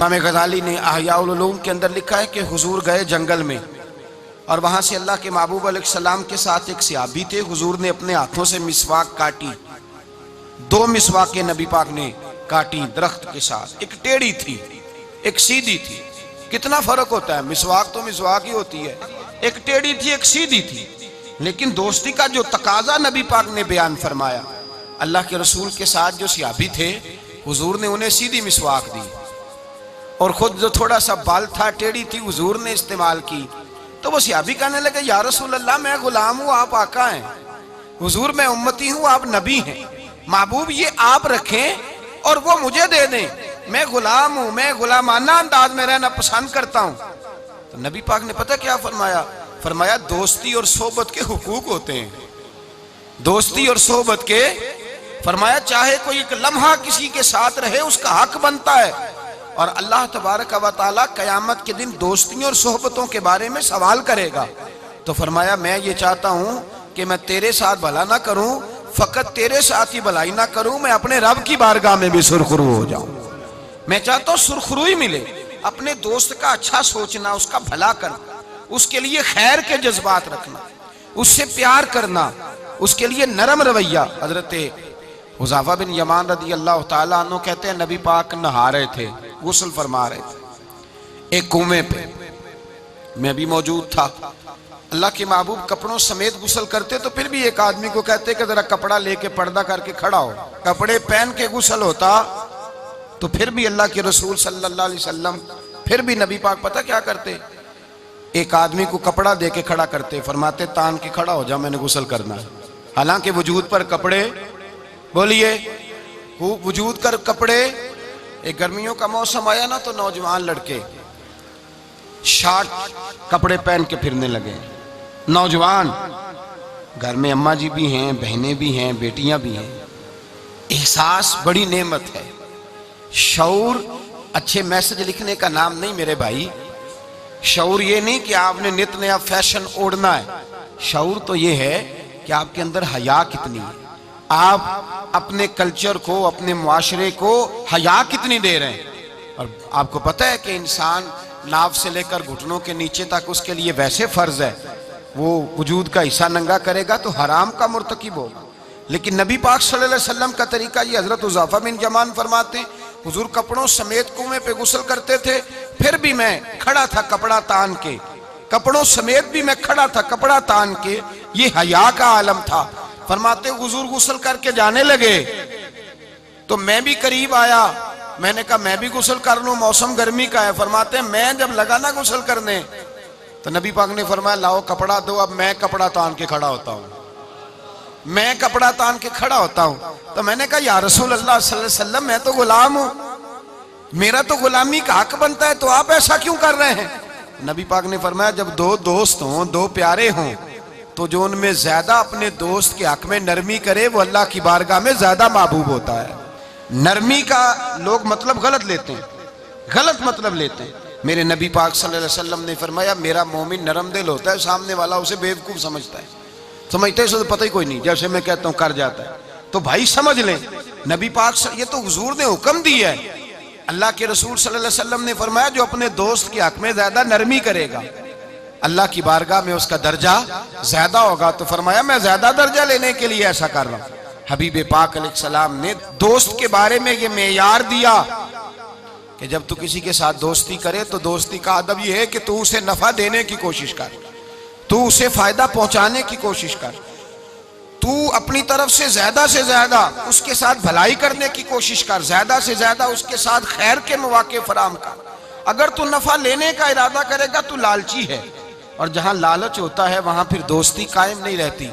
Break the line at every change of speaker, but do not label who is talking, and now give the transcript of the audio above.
इमाम गज़ाली ने अहयाउल उलूम के अंदर लिखा है कि हुजूर गए जंगल में और वहां से अल्लाह के महबूब अलैहिस्सलाम के साथ एक सहाबी थे। हुजूर ने अपने हाथों से मिसवाक काटी, 2 मिसवाकें नबी पाक ने काटी दरख्त के साथ। एक टेढ़ी थी, एक सीधी थी। कितना फर्क होता है, मिसवाक तो मिसवाक ही होती है। एक टेढ़ी थी, एक सीधी थी, लेकिन दोस्ती का जो तकाजा नबी पाक ने बयान फरमाया। अल्लाह के रसूल के साथ जो सहाबी थे, हुजूर ने उन्हें सीधी मिसवाक दी और खुद जो थोड़ा सा बाल था, टेढ़ी थी, हुजूर ने इस्तेमाल की। तो वो सहाबी कहने लगे, या रसूल अल्लाह, मैं गुलाम हूँ, आप आका हैं। हुजूर, मैं उम्मती हूँ, आप नबी हैं। महबूब ये आप रखें और वो मुझे दे दें। मैं गुलाम हूँ, मैं गुलामाना अंदाज में रहना पसंद करता हूँ। तो नबी पाक ने पता क्या फरमाया? फरमाया, दोस्ती और सोहबत के हुकूक होते हैं। दोस्ती और सोहबत के, फरमाया चाहे कोई एक लम्हा किसी के साथ रहे, उसका हक बनता है। और अल्लाह तबारक व तआला क़यामत के दिन दोस्तियों और सोहबतों के बारे में सवाल करेगा। तो फरमाया, मैं ये चाहता हूँ कि मैं तेरे साथ भला ना करूँ, फकत तेरे साथ ही भलाई ना करूँ, मैं अपने रब की बारगाह में भी सुरखरू हो जाऊँ। मैं चाहता हूँ सुरखरुई मिले। अपने दोस्त का अच्छा सोचना, उसका भला करना, उसके लिए खैर के जज्बात रखना, उससे प्यार करना, उसके लिए नरम रवैया। हजरत हुज़ैफा बिन यमान रदी अल्लाह ताला अन्हु कहते हैं, नबी पाक नहा रहे थे, गुस्ल फरमा रहे थे एक कुएं पे, मैं भी मौजूद था। अल्लाह के महबूब कपड़ों समेत गुस्ल करते, तो फिर भी एक आदमी को कहते कि जरा कपड़ा लेके पर्दा करके खड़ा हो। कपड़े पहन के गुस्ल होता तो फिर भी अल्लाह के रसूल सल्लल्लाहु अलैहि वसल्लम, फिर भी नबी पाक पता क्या करते? एक आदमी को कपड़ा दे के खड़ा करते, फरमाते तान के खड़ा हो जा, मैंने गुस्ल करना है। हालांकि वजूद पर कपड़े, बोलिए, वजूद कर कपड़े। एक गर्मियों का मौसम आया ना, तो नौजवान लड़के शॉर्ट कपड़े पहन के फिरने लगे। नौजवान, घर में अम्मा जी भी हैं, बहनें भी हैं, बेटियां भी हैं। एहसास बड़ी नेमत है। शऊर अच्छे मैसेज लिखने का नाम नहीं मेरे भाई। शऊर ये नहीं कि आपने नित नया फैशन ओढ़ना है। शऊर तो ये है कि आपके अंदर हया कितनी है, आप अपने कल्चर को, अपने मुआशरे को हया कितनी दे रहे हैं। और आपको पता है कि इंसान नाव से लेकर घुटनों के नीचे तक उसके लिए वैसे फर्ज है, वो वजूद का हिस्सा नंगा करेगा तो हराम का मुर्तकिब होगा। लेकिन नबी पाक सल्लल्लाहु अलैहि वसल्लम का तरीका ये, हजरत हुज़ैफा बिन यमान फरमाते, हुजूर कपड़ों समेत कुएं पे गुस्ल करते थे, फिर भी मैं खड़ा था कपड़ा तान के। कपड़ों समेत भी मैं खड़ा था कपड़ा तान के। ये हया का आलम था। फरमाते, हुजूर गुस्ल करके जाने लगे तो मैं भी करीब आया। मैंने कहा मैं भी गुस्ल कर लूं, मौसम गर्मी का है। फरमाते, मैं जब लगा ना गुस्ल करने, तो नबी पाक ने फरमाया, लाओ कपड़ा दो, अब मैं कपड़ा तान के खड़ा होता हूं। मैं कपड़ा तान के खड़ा होता हूं। तो मैंने कहा, या रसूल अल्लाह सल्लल्लाहु अलैहि वसल्लम, मैं तो गुलाम हूं, मेरा तो गुलामी का हक बनता है, तो आप ऐसा क्यों कर रहे हैं? नबी पाक ने फरमाया, जब 2 दोस्त हों, 2 प्यारे हों, तो जो उनमें ज्यादा अपने दोस्त के हक में नरमी करे, वो अल्लाह की बारगाह में ज्यादा महबूब होता है। नरमी का लोग मतलब गलत लेते हैं, गलत मतलब लेते हैं। मेरे नबी पाक सल्लल्लाहु अलैहि वसल्लम ने फरमाया, मेरा मोमिन नरम दिल होता है, सामने वाला उसे बेवकूफ समझता है, समझते हैं तो पता ही कोई नहीं, जैसे मैं कहता हूँ कर जाता है। तो भाई समझ लें, नबी पाक, ये तो हुजूर ने हुक्म दिया है। अल्लाह के रसूल सल्लल्लाहु अलैहि वसल्लम ने फरमाया, जो अपने दोस्त के हक में ज्यादा नरमी करेगा, अल्लाह की बारगाह में उसका दर्जा ज्यादा होगा। तो फरमाया, मैं ज्यादा दर्जा लेने के लिए ऐसा कर रहा हूं। हबीब पाक अलैहिस्सलाम ने दोस्त के बारे में ये मेयार दिया कि जब तू किसी के साथ दोस्ती करे, तो दोस्ती का अदब ये है कि तू उसे नफा देने की कोशिश कर, तू उसे फायदा पहुंचाने की कोशिश कर, तू अपनी तरफ से ज्यादा उसके साथ भलाई करने की कोशिश कर, ज्यादा से ज्यादा उसके साथ खैर के मौके फराम कर। अगर तू नफा लेने का इरादा करेगा, तू लालची है, और जहां लालच होता है वहां फिर दोस्ती कायम नहीं रहती।